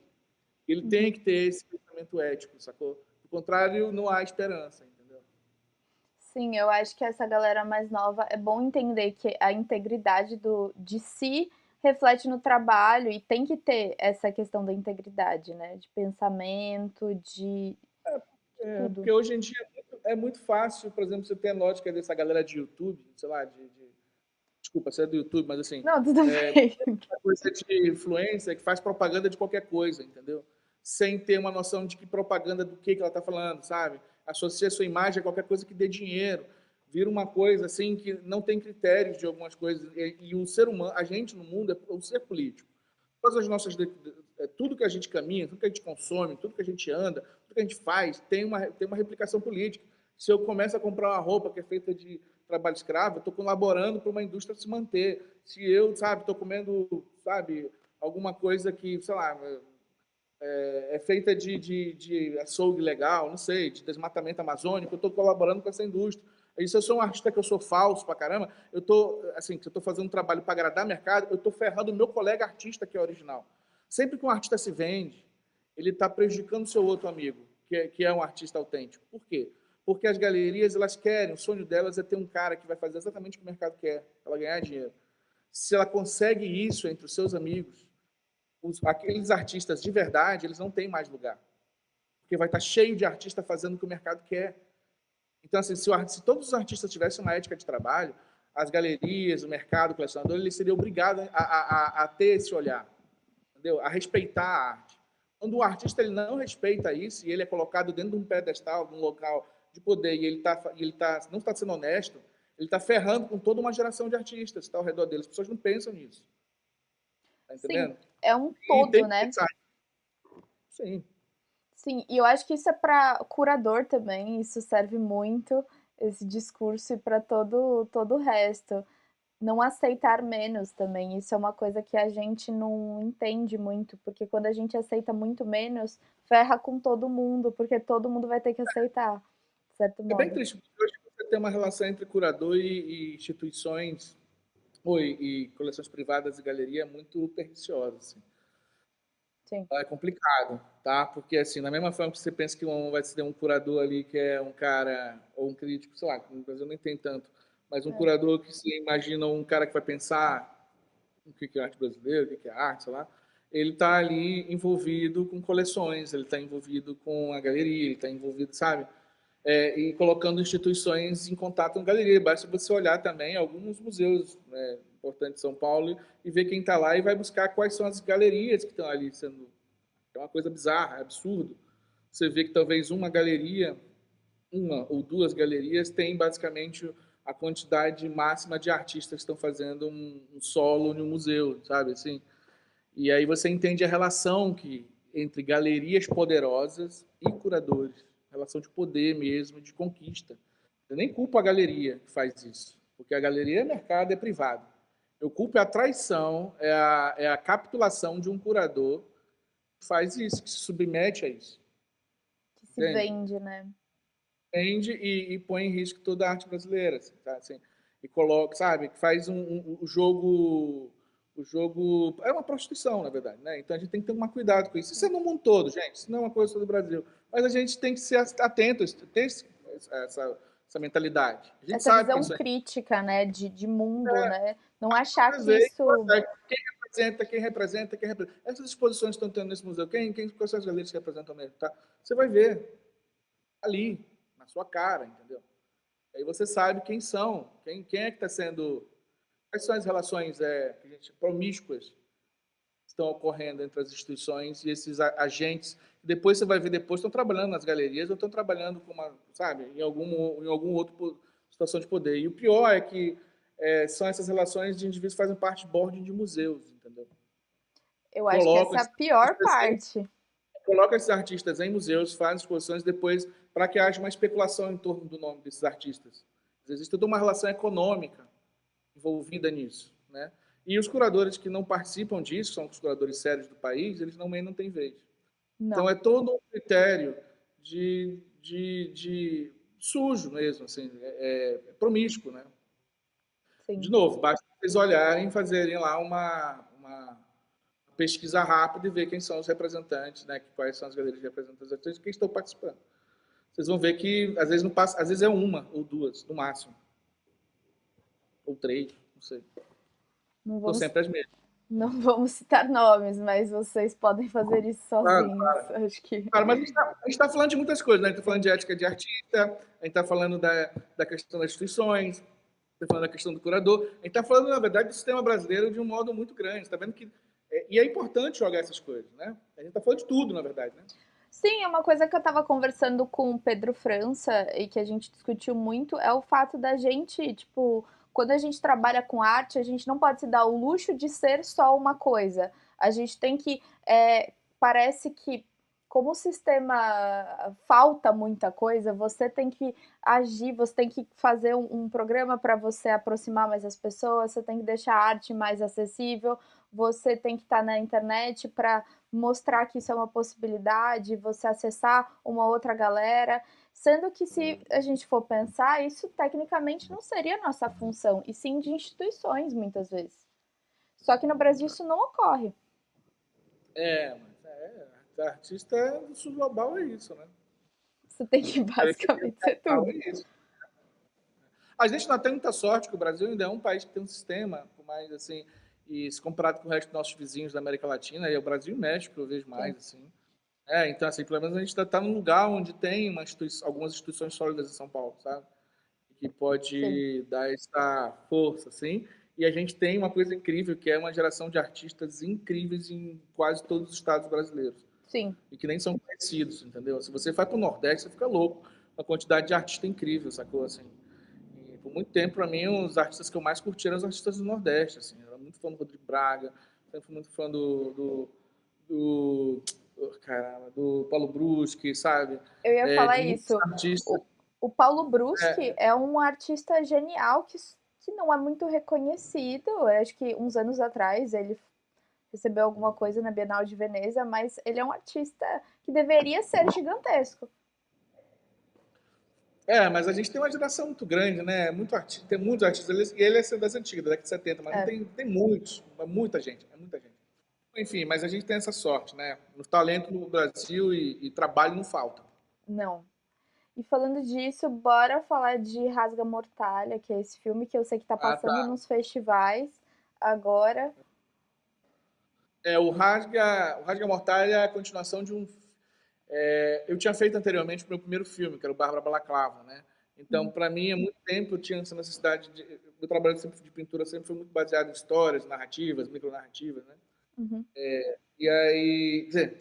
Ele tem uhum. que ter esse pensamento ético, sacou? Do contrário, não há esperança, entendeu? Sim, eu acho que essa galera mais nova é bom entender que a integridade de si reflete no trabalho e tem que ter essa questão da integridade, né? De pensamento, de tudo. Porque hoje em dia é muito fácil, por exemplo, você ter a lógica dessa galera de YouTube, sei lá, desculpa, você é do YouTube, mas assim, Não, tudo bem. a coisa de influência que faz propaganda de qualquer coisa, entendeu? Sem ter uma noção de que propaganda do que ela está falando, sabe? Associa a sua imagem a qualquer coisa que dê dinheiro. Vira uma coisa assim que não tem critérios de algumas coisas. E o ser humano, a gente no mundo é um ser político. Todas as nossas. Tudo que a gente caminha, tudo que a gente consome, tudo que a gente anda, tudo que a gente faz, tem uma replicação política. Se eu começo a comprar uma roupa que é feita de trabalho escravo, eu estou colaborando para uma indústria se manter. Se eu, sabe, estou comendo, sabe, alguma coisa que, sei lá, é feita de açougue legal, não sei, de desmatamento amazônico, eu estou colaborando com essa indústria. E se eu sou um artista que eu sou falso pra caramba, eu estou, assim, se eu estou fazendo um trabalho para agradar o mercado, eu estou ferrando o meu colega artista que é original. Sempre que um artista se vende, ele está prejudicando o seu outro amigo, que é um artista autêntico. Por quê? Porque as galerias, elas querem, o sonho delas é ter um cara que vai fazer exatamente o que o mercado quer, ela ganhar dinheiro. Se ela consegue isso entre os seus amigos, aqueles artistas de verdade, eles não têm mais lugar. Porque vai estar cheio de artista fazendo o que o mercado quer. Então, assim, se todos os artistas tivessem uma ética de trabalho, as galerias, o mercado, o colecionador, ele seria obrigado a ter esse olhar, entendeu? A respeitar a arte. Quando o artista ele não respeita isso e ele é colocado dentro de um pedestal, de um local de poder, e não está sendo honesto, ele está ferrando com toda uma geração de artistas que está ao redor dele. As pessoas não pensam nisso. Tá Sim, entendendo? é um E todo, tem que né? pensar. Sim. Sim, e eu acho que isso é para curador também, isso serve muito, esse discurso, e para todo o resto. Não aceitar menos também, isso é uma coisa que a gente não entende muito, porque quando a gente aceita muito menos, ferra com todo mundo, porque todo mundo vai ter que aceitar, de certo É bem modo. triste, porque hoje você tem uma relação entre curador e instituições, e coleções privadas e galeria muito perniciosa. Assim. Sim. É complicado, tá? Porque, assim, na mesma forma que você pensa que vai ser um curador ali que é um cara, ou um crítico, sei lá, no Brasil nem tem tanto, mas um É. curador que se imagina um cara que vai pensar o que é arte brasileira, o que é arte, sei lá, ele está ali envolvido com coleções, ele está envolvido com a galeria, ele está envolvido, sabe? E colocando instituições em contato com a galeria. Basta você olhar também alguns museus, né, importantes de São Paulo e ver quem está lá e vai buscar quais são as galerias que estão ali sendo. É uma coisa bizarra, é absurdo. Você vê que talvez uma ou duas galerias têm basicamente a quantidade máxima de artistas que estão fazendo um solo em um museu, sabe assim? E aí você entende a relação entre galerias poderosas e curadores, relação de poder mesmo, de conquista. Eu nem culpo a galeria que faz isso, porque a galeria é mercado, é privado. Eu culpo a traição, é a capitulação de um curador que faz isso, que se submete a isso, Que se entende? vende, né? Vende e põe em risco toda a arte brasileira, assim, tá? Assim, e coloca, sabe, que faz o jogo é uma prostituição, na verdade, né? Então a gente tem que tomar cuidado com isso. Isso é no mundo todo, gente. Isso não é uma coisa só do Brasil. Mas a gente tem que ser atento, ter essa mentalidade. A gente Essa sabe quem visão são. crítica, né, de mundo, né? Não achar que Vezes, isso. quem representa. Essas exposições que estão tendo nesse museu, quais são as galerias que representam mesmo, tá? Você vai ver ali, na sua cara, entendeu? Aí você sabe quem são, quem é que está sendo. Quais são as relações promíscuas que estão ocorrendo entre as instituições e esses agentes. Depois você vai ver, depois estão trabalhando nas galerias ou estão trabalhando com sabe, em algum outro situação de poder. E o pior é que são essas relações de indivíduos que fazem parte de boarding de museus, entendeu? Eu acho que colocam essa é a esses pior artistas parte. colocam esses artistas em museus, fazem exposições depois para que haja uma especulação em torno do nome desses artistas. Existe toda uma relação econômica envolvida nisso, né? E os curadores que não participam disso, são os curadores sérios do país, eles também não têm vez. Então Não, é todo um critério de sujo mesmo, assim, é promíscuo, né? De sim. novo, basta vocês olharem, fazerem lá uma pesquisa rápida e ver quem são os representantes, né? Quais são as galerias de representantes, quem estão participando. Vocês vão ver que às vezes não passa, às vezes é uma ou duas, no máximo, ou três, não sei. Não São vamos, sempre as mesmas. não vamos citar nomes, mas vocês podem fazer isso Claro, sozinhos. Acho que claro, mas a gente tá falando de muitas coisas, né? A gente está falando de ética de artista, a gente está falando da questão das instituições, a gente está falando da questão do curador, a gente está falando, na verdade, do sistema brasileiro de um modo muito grande. Está vendo que. E é importante jogar essas coisas, né? A gente está falando de tudo, na verdade, né? sim, é uma coisa que eu estava conversando com o Pedro França e que a gente discutiu muito é o fato da gente, tipo, quando a gente trabalha com arte, a gente não pode se dar o luxo de ser só uma coisa. A gente tem que. Parece que, como o sistema falta muita coisa, você tem que agir, você tem que fazer um programa para você aproximar mais as pessoas, você tem que deixar a arte mais acessível, você tem que estar na internet para mostrar que isso é uma possibilidade, você acessar uma outra galera, sendo que se a gente for pensar, isso tecnicamente não seria nossa função, e sim de instituições, muitas vezes. Só que no Brasil isso não ocorre. Mas artista do sul global é isso, né? Você tem que basicamente ser tudo. É isso. A gente não tem muita sorte que o Brasil ainda é um país que tem um sistema, mais assim, e se comparado com o resto dos nossos vizinhos da América Latina, e é o Brasil e o México, eu vejo Sim. mais, assim. Então, assim, pelo menos a gente está num lugar onde tem algumas instituições sólidas em São Paulo, sabe? Que Sim. pode dar essa força, assim. E a gente tem uma coisa incrível, que é uma geração de artistas incríveis em quase todos os estados brasileiros. Sim. E que nem são conhecidos, entendeu? Se você vai para o Nordeste, você fica louco. Uma quantidade de artista incrível, sacou? Assim, e por muito tempo, para mim, os artistas que eu mais curti eram os artistas do Nordeste. Assim. Eu era muito fã do Rodrigo Braga, sempre fui muito fã do, caramba, do Paulo Bruschi, sabe? Eu ia falar De muitos isso. artistas. O Paulo Bruschi É, é um artista genial que não é muito reconhecido. Eu acho que uns anos atrás ele recebeu alguma coisa na Bienal de Veneza, mas ele é um artista que deveria ser gigantesco. mas a gente tem uma geração muito grande, né? Tem muitos artistas, e ele é das antigas, da década de 70, mas não É, tem muitos, muita gente, é muita gente. Enfim, mas a gente tem essa sorte, né? O talento no Brasil e trabalho não falta. não. E falando disso, bora falar de Rasga Mortalha, que é esse filme que eu sei que tá Ah, passando tá. nos festivais agora. O Rasga Mortalha é a continuação de um. Eu tinha feito anteriormente o meu primeiro filme, que era o Bárbara Balaclava, né? Então, Uhum, para mim, há muito tempo eu tinha essa necessidade de. Meu trabalho sempre de pintura sempre foi muito baseado em histórias, narrativas, micronarrativas, né? uhum, E aí, quer dizer,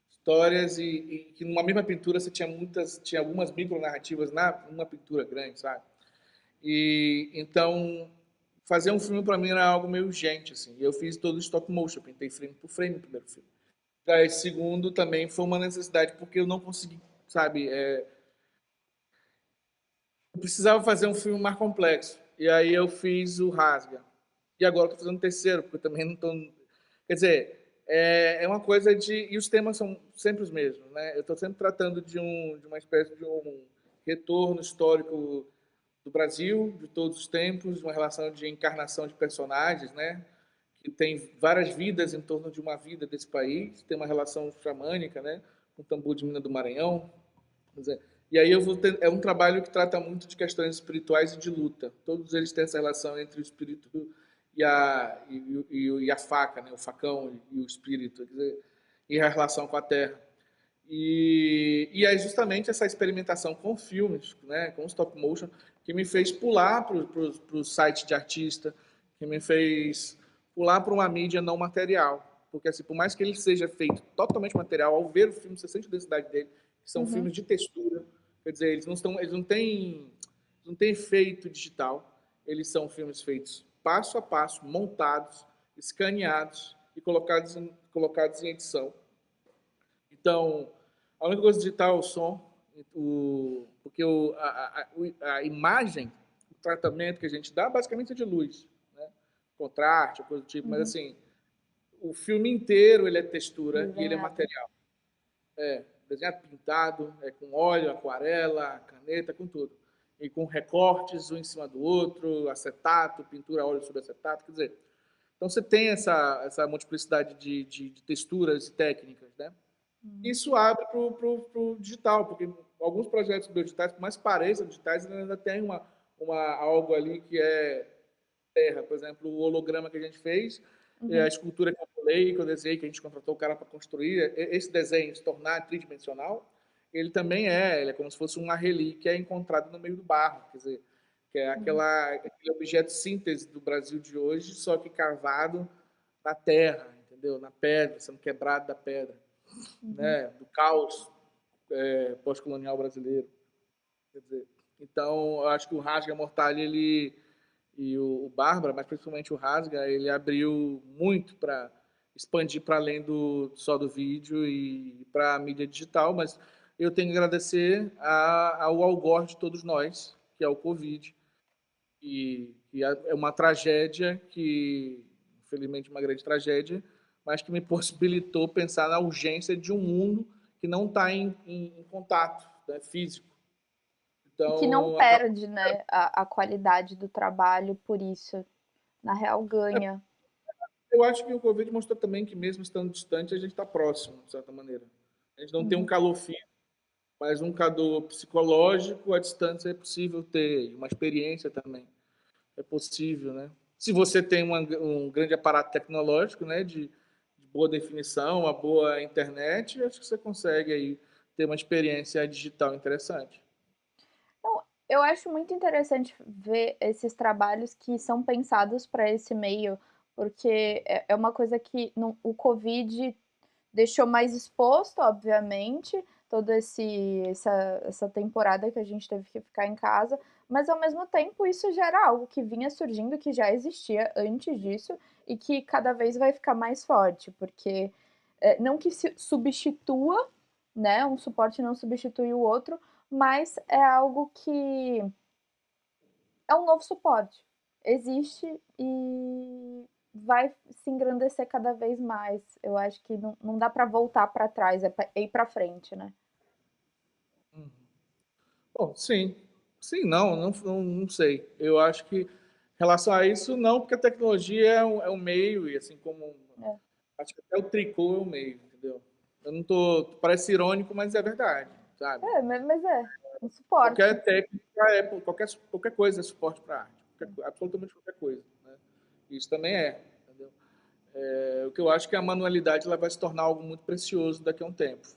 histórias e que numa mesma pintura você tinha algumas micronarrativas numa pintura grande, sabe? E então fazer um filme para mim era algo meio urgente, assim. E eu fiz todo stop motion, pintei frame por frame no primeiro filme. Já esse segundo também foi uma necessidade porque eu não consegui, sabe? Eu precisava fazer um filme mais complexo. E aí eu fiz o Rasga. E agora estou fazendo o terceiro, porque eu também não estou. Quer dizer, é uma coisa de. E os temas são sempre os mesmos, né? Eu estou sempre tratando de uma espécie de um retorno histórico do Brasil, de todos os tempos, uma relação de encarnação de personagens, né? Que tem várias vidas em torno de uma vida desse país, tem uma relação xamânica, né? Com o tambor de Minas do Maranhão. Quer dizer, e aí é um trabalho que trata muito de questões espirituais e de luta. Todos eles têm essa relação entre o espírito e a faca, né? O facão e o espírito, quer dizer, e a relação com a terra. E é justamente essa experimentação com filmes, né, com stop motion, que me fez pular para o site de artista, que me fez pular para uma mídia não material. Porque, assim, por mais que ele seja feito totalmente material, ao ver o filme, você sente a densidade dele, que são uhum. filmes de textura. Quer dizer, eles não têm efeito digital, eles são filmes feitos passo a passo, montados, escaneados e colocados em edição. Então, a única coisa digital é o som, porque a imagem, o tratamento que a gente dá, basicamente é de luz, né? Contraste, coisa do tipo, mas assim, o filme inteiro ele é textura e ele é material. Desenhado, pintado, com óleo, aquarela, caneta, com tudo. E com recortes um em cima do outro, acetato, pintura óleo sobre acetato, quer dizer. Então você tem essa multiplicidade de texturas e técnicas, né? Isso abre para o digital, porque alguns projetos biodigitais, por mais que pareçam digitais, ainda tem algo ali que é terra. Por exemplo, o holograma que a gente fez, a escultura que eu falei, que eu desenhei, que a gente contratou o cara para construir, esse desenho se tornar tridimensional, ele também ele é como se fosse uma relíquia encontrada no meio do barro, quer dizer, que é aquele objeto síntese do Brasil de hoje, só que cavado na terra, entendeu? Na pedra, sendo quebrado da pedra, né? Do caos pós-colonial brasileiro. Quer dizer, então, eu acho que o Rasga Mortalha, e o Bárbara, mas principalmente o Rasga, ele abriu muito para expandir para além só do vídeo e para a mídia digital, mas eu tenho que agradecer ao algoz de todos nós, que é o Covid, e é uma tragédia infelizmente, uma grande tragédia, mas que me possibilitou pensar na urgência de um mundo que não está em contato, né, físico. E que não Então, perde, né, a qualidade do trabalho por isso. Na real, ganha. eu acho que o Covid mostrou também que, mesmo estando distante, a gente está próximo, de certa maneira. A gente não tem um calor físico, mas um calor psicológico, à distância é possível ter, uma experiência também. É possível, né? Se você tem um grande aparato tecnológico, né, de boa definição, uma boa internet, acho que você consegue aí ter uma experiência digital interessante. Então, eu acho muito interessante ver esses trabalhos que são pensados para esse meio, porque é uma coisa que o Covid deixou mais exposto, obviamente, toda essa temporada que a gente teve que ficar em casa, mas ao mesmo tempo isso já era algo que vinha surgindo, que já existia antes disso e que cada vez vai ficar mais forte, porque não que se substitua, né? Um suporte não substitui o outro, mas é algo que é um novo suporte. Existe e vai se engrandecer cada vez mais. Eu acho que não dá para voltar para trás, é ir para frente, né? Bom, sim. Sim, não sei. Eu acho que, em relação a isso, não, porque a tecnologia é um meio, e assim como. É, Acho que até o tricô é um meio, entendeu? Eu não tô. Parece irônico, mas é verdade, sabe? mas é um suporte. Qualquer técnica, qualquer coisa é suporte para arte. Absolutamente qualquer coisa. Né? Isso também entendeu? O que eu acho que a manualidade ela vai se tornar algo muito precioso daqui a um tempo.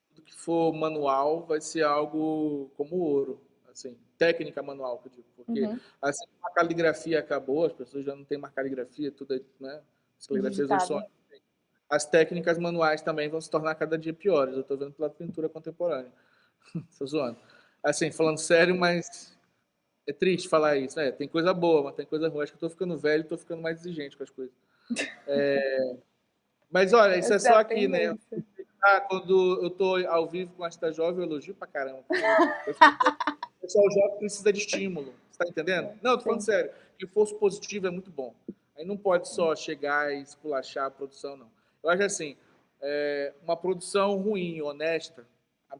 Tudo que for manual vai ser algo como ouro, assim, técnica manual, que eu digo, porque assim como a caligrafia acabou, as pessoas já não têm mais caligrafia, tudo é, né? As caligrafias hoje são. Digitado. As técnicas manuais também vão se tornar cada dia piores. Eu estou vendo pela pintura contemporânea. Estou zoando. Assim, falando sério, mas é triste falar isso, né? Tem coisa boa, mas tem coisa ruim. Acho que eu tô ficando velho, tô ficando mais exigente com as coisas. Mas olha, isso é Essa é só a aqui, né? tendência. Quando eu tô ao vivo com a Esta Jovem, eu elogio pra caramba. O pessoal jovem precisa de estímulo, você tá entendendo? Não, eu tô falando Sim. sério. Que fosse positivo é muito bom. Aí não pode só chegar e esculachar a produção, não. Eu acho assim, uma produção ruim, honesta,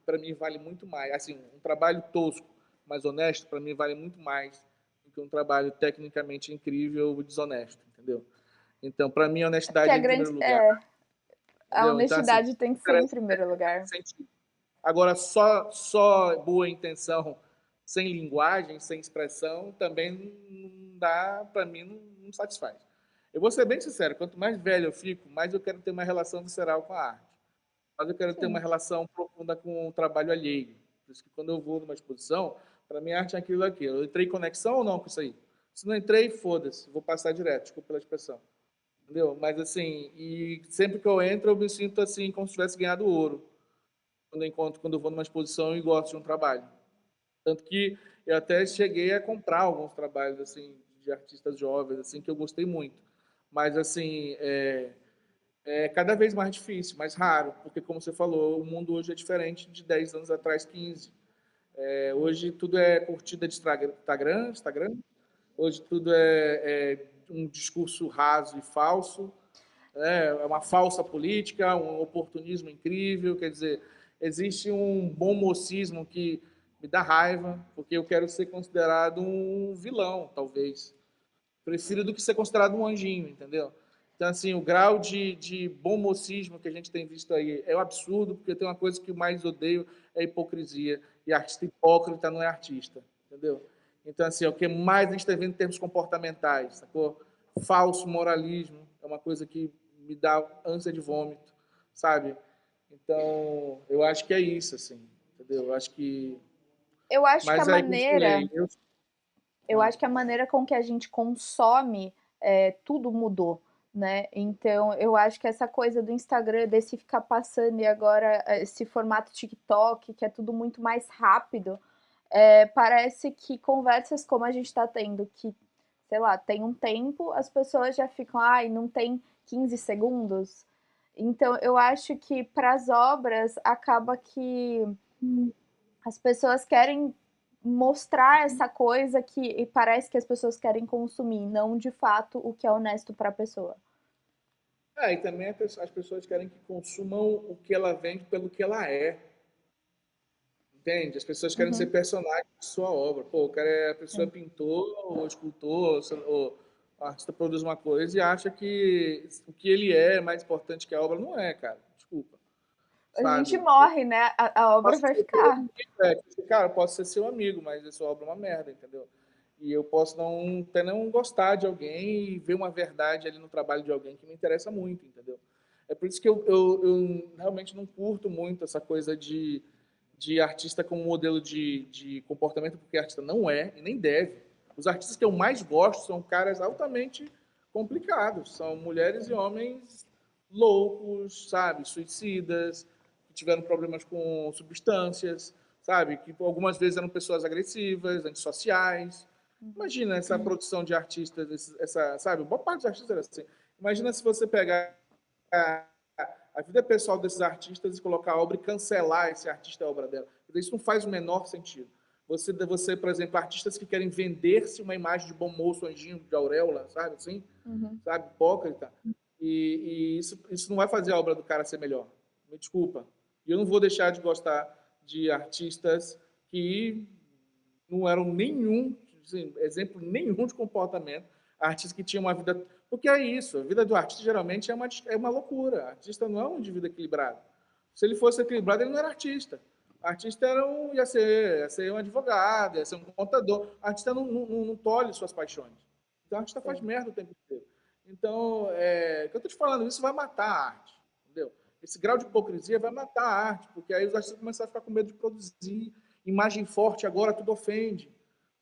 para mim vale muito mais. Assim, um trabalho tosco, mas honesto, para mim vale muito mais do que um trabalho tecnicamente incrível e desonesto, entendeu? Então, para mim, a É porque honestidade é em primeiro lugar, a entendeu? Então, assim, honestidade tem que ser em interessa primeiro lugar. sentido. Agora, só boa intenção, sem linguagem, sem expressão, também não dá, para mim, não satisfaz. Eu vou ser bem sincero, quanto mais velho eu fico, mais eu quero ter uma relação visceral com a arte. Mais eu quero ter uma Sim. relação profunda com o trabalho alheio. Por isso que quando eu vou numa exposição, para mim a arte é aquilo aqui. Eu entrei em conexão ou não com isso aí? Se não entrei, foda-se, vou passar direto, desculpa pela expressão. Entendeu? Mas assim, e sempre que eu entro, eu me sinto assim, como se tivesse ganhado ouro. Quando eu vou numa exposição e gosto de um trabalho. Tanto que eu até cheguei a comprar alguns trabalhos assim de artistas jovens assim que eu gostei muito. Mas assim, é cada vez mais difícil, mais raro, porque, como você falou, o mundo hoje é diferente de 10 anos atrás, 15. Hoje tudo é curtida de Instagram. Hoje tudo é um discurso raso e falso, né? É uma falsa política, um oportunismo incrível. Quer dizer, existe um bom mocismo que me dá raiva, porque eu quero ser considerado um vilão, talvez. Prefiro do que ser considerado um anjinho, entendeu? Então, assim, o grau de bom mocismo que a gente tem visto aí é um absurdo, porque tem uma coisa que eu mais odeio, é a hipocrisia. E artista hipócrita não é artista, entendeu? Então, assim, é o que mais a gente está vendo em termos comportamentais, sacou? Falso moralismo é uma coisa que me dá ânsia de vômito, sabe? Então, eu acho que é isso, assim, entendeu? Eu acho que... Eu acho que a Mas aí, como eu te maneira falei, eu... eu acho que a maneira com que a gente consome tudo mudou, né? Então, eu acho que essa coisa do Instagram, desse ficar passando e agora esse formato TikTok, que é tudo muito mais rápido, parece que conversas como a gente está tendo, que, sei lá, tem um tempo, as pessoas já ficam, ai, não tem 15 segundos. Então, eu acho que para as obras acaba que as pessoas querem mostrar essa coisa que parece que as pessoas querem consumir, não de fato o que é honesto para a pessoa. E também as pessoas querem que consumam o que ela vende pelo que ela é. Entende? As pessoas querem ser Uhum, personagens de sua obra. Pô, o cara a pessoa é sim. pintor, ou escultor, ou o artista produz uma coisa e acha que o que ele é mais importante que a obra. Não é, cara. Desculpa. A gente Sabe? morre, né? A obra Posso vai ser seu ficar. amigo, cara, eu posso ser seu amigo, mas a sua obra é uma merda, entendeu? E eu posso não até não gostar de alguém e ver uma verdade ali no trabalho de alguém que me interessa muito, entendeu? É por isso que eu realmente não curto muito essa coisa de artista como modelo de comportamento, porque artista não é e nem deve. Os artistas que eu mais gosto são caras altamente complicados, são mulheres e homens loucos, sabe, suicidas, que tiveram problemas com substâncias, sabe, que algumas vezes eram pessoas agressivas, antissociais. Imagina essa produção de artistas, essa, sabe, boa parte dos artistas era assim. Imagina se você pegar a vida pessoal desses artistas e colocar a obra e cancelar esse artista e a obra dela. Isso não faz o menor sentido. Você, por exemplo, artistas que querem vender-se uma imagem de bom moço, anjinho de auréola, sabe assim? Uhum. Sabe? Hipócrita. E isso não vai fazer a obra do cara ser melhor. Me desculpa. E eu não vou deixar de gostar de artistas que não eram nenhum, assim, exemplo nenhum de comportamento. Artistas que tinham uma vida. Porque é isso, a vida do artista geralmente é uma loucura. O artista não é um indivíduo equilibrado. Se ele fosse equilibrado, ele não era artista. O artista ia ser um advogado, ia ser um contador. O artista não tolhe suas paixões. Então, o artista faz Sim. merda o tempo inteiro. Então, o que eu estou te falando, isso vai matar a arte. Entendeu? Esse grau de hipocrisia vai matar a arte, porque aí os artistas começam a ficar com medo de produzir. Imagem forte agora, tudo ofende.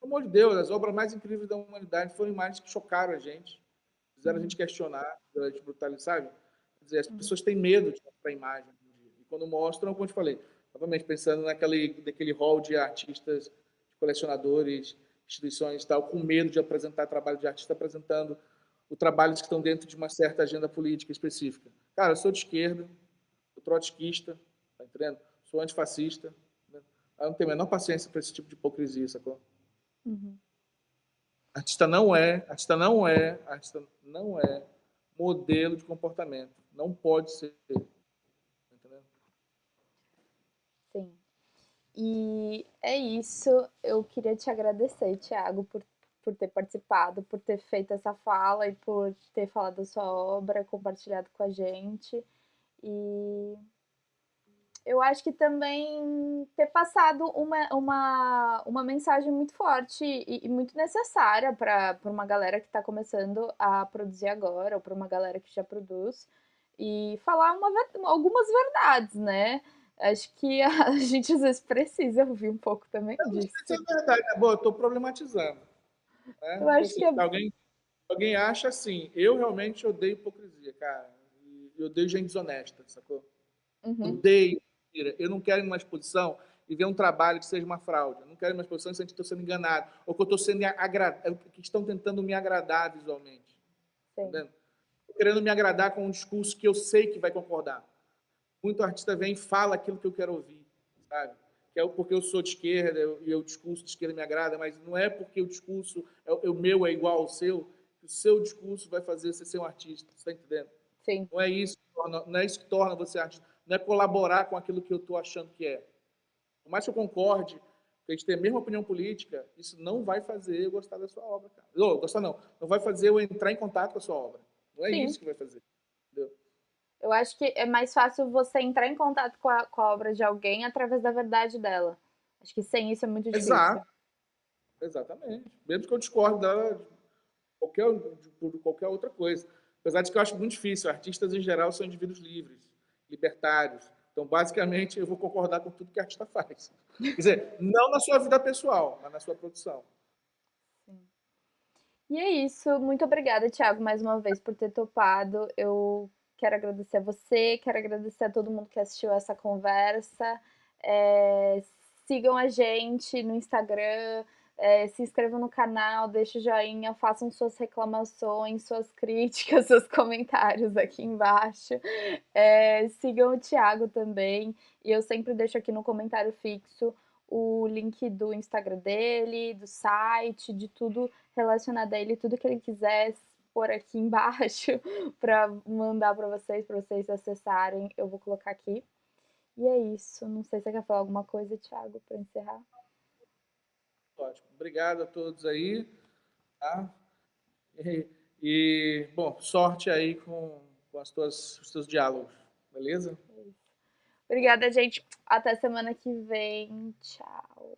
Pelo amor de Deus, as obras mais incríveis da humanidade foram imagens que chocaram a gente, fizeram a gente Uhum. questionar, fizeram a gente brutalizar, sabe? Quer dizer, as Uhum. pessoas têm medo de mostrar a imagem. E quando mostram, como eu te falei, novamente pensando naquele hall de artistas, de colecionadores, instituições e tal, com medo de apresentar trabalho de artista, apresentando o trabalhos que estão dentro de uma certa agenda política específica. Cara, eu sou de esquerda, sou trotskista, tá entendendo? Sou antifascista, né? Eu não tenho a menor paciência para esse tipo de hipocrisia, sacou? Uhum. Artista não é modelo de comportamento. Não pode ser, entendeu? Sim. E é isso. Eu queria te agradecer, Thiago, por ter participado, por ter feito essa fala e por ter falado da sua obra, compartilhado com a gente. E eu acho que também ter passado uma mensagem muito forte e muito necessária para uma galera que está começando a produzir agora, ou para uma galera que já produz, e falar algumas verdades, né? Acho que a gente às vezes precisa ouvir um pouco também Eu não sei se disso. é verdade, né? Bom, eu estou problematizando. Né? Eu Tipo acho assim, que é. se alguém acha assim, eu realmente odeio hipocrisia, cara. E eu odeio gente desonesta, sacou? Uhum, Odeio mentira. Eu não quero ir numa exposição e ver um trabalho que seja uma fraude. Eu não quero ir numa exposição e sentir que estou sendo enganado. Ou que eu estou sendo que estão tentando me agradar visualmente. sim. Entendendo? querendo me agradar com um discurso que eu sei que vai concordar. Muito artista vem e fala aquilo que eu quero ouvir, sabe? Que é porque eu sou de esquerda e o discurso de esquerda me agrada, mas não é porque o discurso, o meu é igual ao seu, que o seu discurso vai fazer você ser um artista, você está entendendo? Sim. Não é isso não é isso que torna você artista, não é colaborar com aquilo que eu estou achando que é. Por mais que eu concorde, que a gente tenha a mesma opinião política, isso não vai fazer eu gostar da sua obra, cara. Não, gostar não. Não vai fazer eu entrar em contato com a sua obra. Não é Sim. isso que vai fazer. Entendeu? Eu acho que é mais fácil você entrar em contato com a obra de alguém através da verdade dela. Acho que sem isso é muito difícil. Exato. Exatamente. Mesmo que eu discorde dela por qualquer outra coisa. Apesar de que eu acho muito difícil. Artistas, em geral, são indivíduos livres, libertários. Então, basicamente, eu vou concordar com tudo que a artista faz. Quer dizer, não na sua vida pessoal, mas na sua produção. Sim. E é isso. Muito obrigada, Thiago, mais uma vez por ter topado. Eu quero agradecer a você, quero agradecer a todo mundo que assistiu essa conversa. É, sigam a gente no Instagram, se inscrevam no canal, deixem o joinha, façam suas reclamações, suas críticas, seus comentários aqui embaixo. Sigam o Thiago também. E eu sempre deixo aqui no comentário fixo o link do Instagram dele, do site, de tudo relacionado a ele, tudo que ele quiser pôr aqui embaixo para mandar para vocês acessarem, eu vou colocar aqui. E é isso. Não sei se você quer falar alguma coisa, Thiago, para encerrar. Ótimo. Obrigado a todos aí. Tá? Bom, sorte aí com os teus diálogos. Beleza? Obrigada, gente. Até semana que vem. Tchau.